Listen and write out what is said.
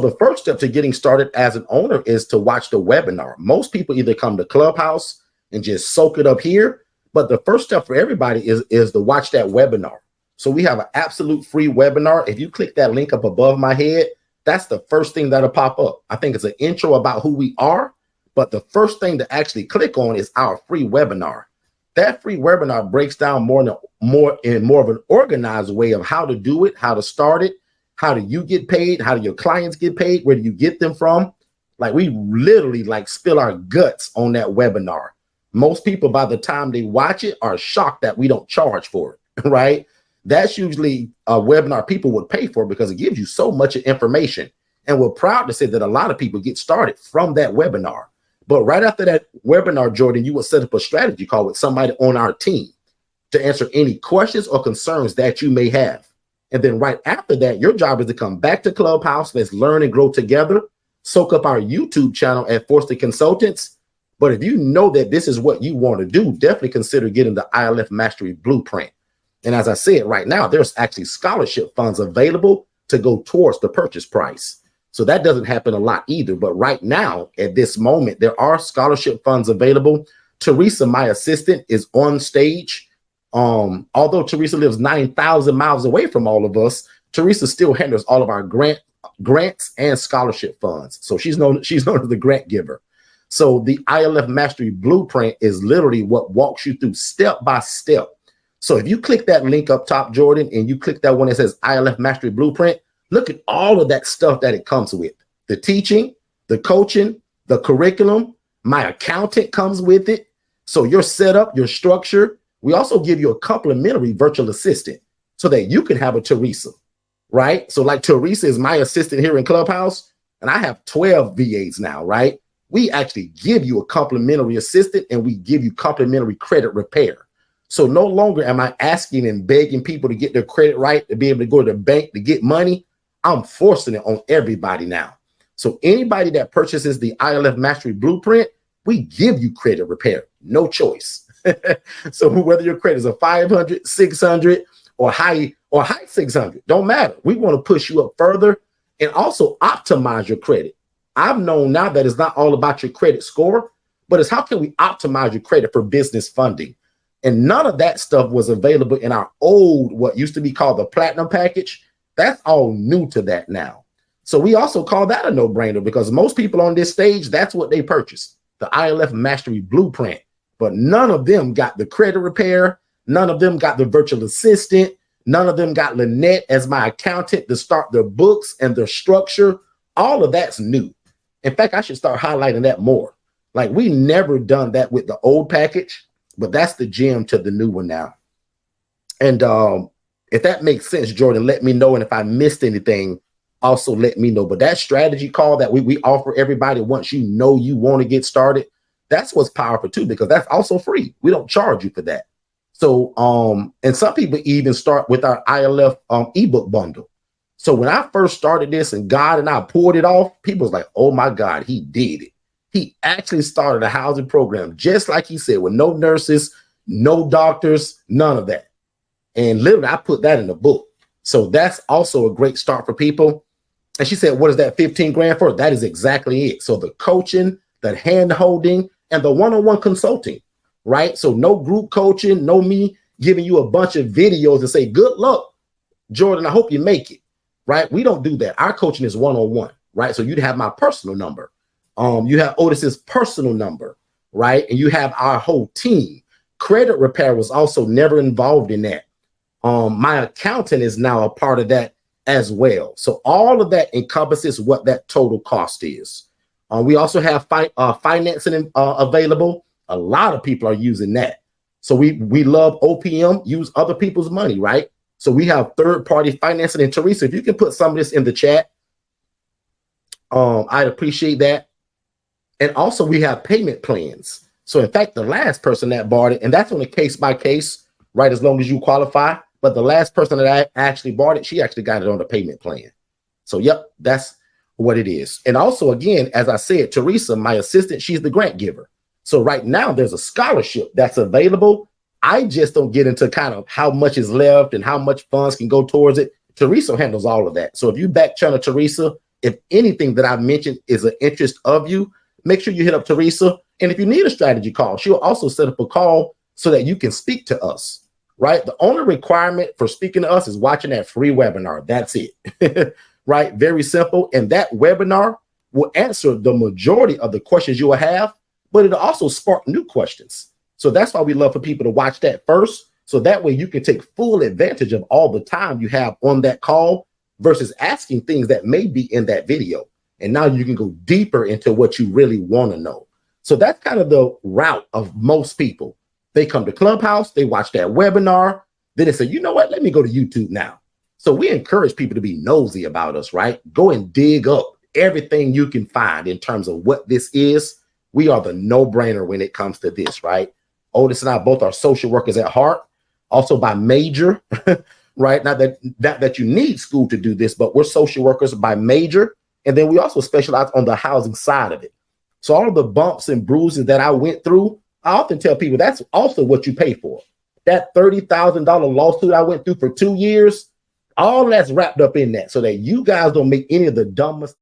the first step to getting started as an owner is to watch the webinar. Most people either come to Clubhouse and just soak it up here, but the first step for everybody is to watch that webinar. So we have an absolute free webinar. If you click that link up above my head, that's the first thing that'll pop up. I think it's an intro about who we are, but the first thing to actually click on is our free webinar. That free webinar breaks down more of an organized way of how to do it, how to start it, how do you get paid, how do your clients get paid, where do you get them from? Like, we literally like spill our guts on that webinar. Most people, by the time they watch it, are shocked that we don't charge for it, right? That's usually a webinar people would pay for because it gives you so much information. And we're proud to say that a lot of people get started from that webinar. But right after that webinar, Jordan, you will set up a strategy call with somebody on our team to answer any questions or concerns that you may have. And then right after that, your job is to come back to Clubhouse. Let's learn and grow together. Soak up our YouTube channel at Forston Consultants. But if you know that this is what you want to do, definitely consider getting the ILF Mastery Blueprint. And as I said, right now, there's actually scholarship funds available to go towards the purchase price. So that doesn't happen a lot either. But right now, at this moment, there are scholarship funds available. Teresa, my assistant, is on stage. Although Teresa lives 9,000 miles away from all of us, Teresa still handles all of our grants and scholarship funds. So she's known as the grant giver. So the ILF Mastery Blueprint is literally what walks you through step by step. So if you click that link up top, Jordan, and you click that one that says ILF Mastery Blueprint, look at all of that stuff that it comes with. The teaching, the coaching, the curriculum, my accountant comes with it. So your setup, your structure. We also give you a complimentary virtual assistant so that you can have a Teresa, right? So like Teresa is my assistant here in Clubhouse, and I have 12 VAs now, right? We actually give you a complimentary assistant, and we give you complimentary credit repair. So no longer am I asking and begging people to get their credit right, to be able to go to the bank to get money. I'm forcing it on everybody now. So anybody that purchases the ILF Mastery Blueprint, we give you credit repair, no choice. So whether your credit is a 500, 600, or high 600, don't matter. We want to push you up further and also optimize your credit. I've known now that it's not all about your credit score, but it's how can we optimize your credit for business funding? And none of that stuff was available in our old, what used to be called the Platinum package. That's all new to that now. So we also call that a no-brainer because most people on this stage, that's what they purchased, the ILF Mastery Blueprint. But none of them got the credit repair. None of them got the virtual assistant. None of them got Lynette as my accountant to start their books and their structure. All of that's new. In fact, I should start highlighting that more. Like, we never done that with the old package, but that's the gem to the new one now. And if that makes sense, Jordan, let me know. And if I missed anything, also let me know. But that strategy call that we offer everybody once you know you want to get started, that's what's powerful too, because that's also free. We don't charge you for that. So, and some people even start with our ILF ebook bundle. So when I first started this and God and I pulled it off, people was like, oh my God, he did it. He actually started a housing program, just like he said, with no nurses, no doctors, none of that. And literally, I put that in the book. So that's also a great start for people. And she said, what is that 15 grand for? That is exactly it. So the coaching, the hand holding, and the one-on-one consulting, right? So no group coaching, no me giving you a bunch of videos and say, good luck, Jordan, I hope you make it, right? We don't do that. Our coaching is one-on-one, right? So you'd have my personal number. You have Otis's personal number, right? And you have our whole team. Credit repair was also never involved in that. My accountant is now a part of that as well. So all of that encompasses what that total cost is. We also have financing available. A lot of people are using that. So we love OPM, use other people's money, right? So we have third-party financing. And Teresa, if you can put some of this in the chat, I'd appreciate that. And also we have payment plans. So in fact, the last person that bought it, and that's on a case by case, right? As long as you qualify. But the last person that I actually bought it, she actually got it on the payment plan. So yep, that's what it is. And also, again, as I said, Teresa, my assistant, she's the grant giver. So right now there's a scholarship that's available. I just don't get into kind of how much is left and how much funds can go towards it. Teresa handles all of that. So if you back channel Teresa, if anything that I mentioned is an interest of you, make sure you hit up Teresa. And if you need a strategy call, she'll also set up a call so that you can speak to us, right? The only requirement for speaking to us is watching that free webinar. That's it, right? Very simple. And that webinar will answer the majority of the questions you will have, but it'll also spark new questions. So that's why we love for people to watch that first. So that way you can take full advantage of all the time you have on that call versus asking things that may be in that video. And now you can go deeper into what you really want to know. So that's kind of the route of most people. They come to Clubhouse, they watch that webinar, then they say, you know what, let me go to YouTube now. So we encourage people to be nosy about us, right? Go and dig up everything you can find in terms of what this is. We are the no-brainer when it comes to this, right? Otis and I both are social workers at heart, also by major, right? Not that you need school to do this, but we're social workers by major. And then we also specialize on the housing side of it. So all of the bumps and bruises that I went through, I often tell people that's also what you pay for. That $30,000 lawsuit I went through for 2 years, all that's wrapped up in that so that you guys don't make any of the dumbest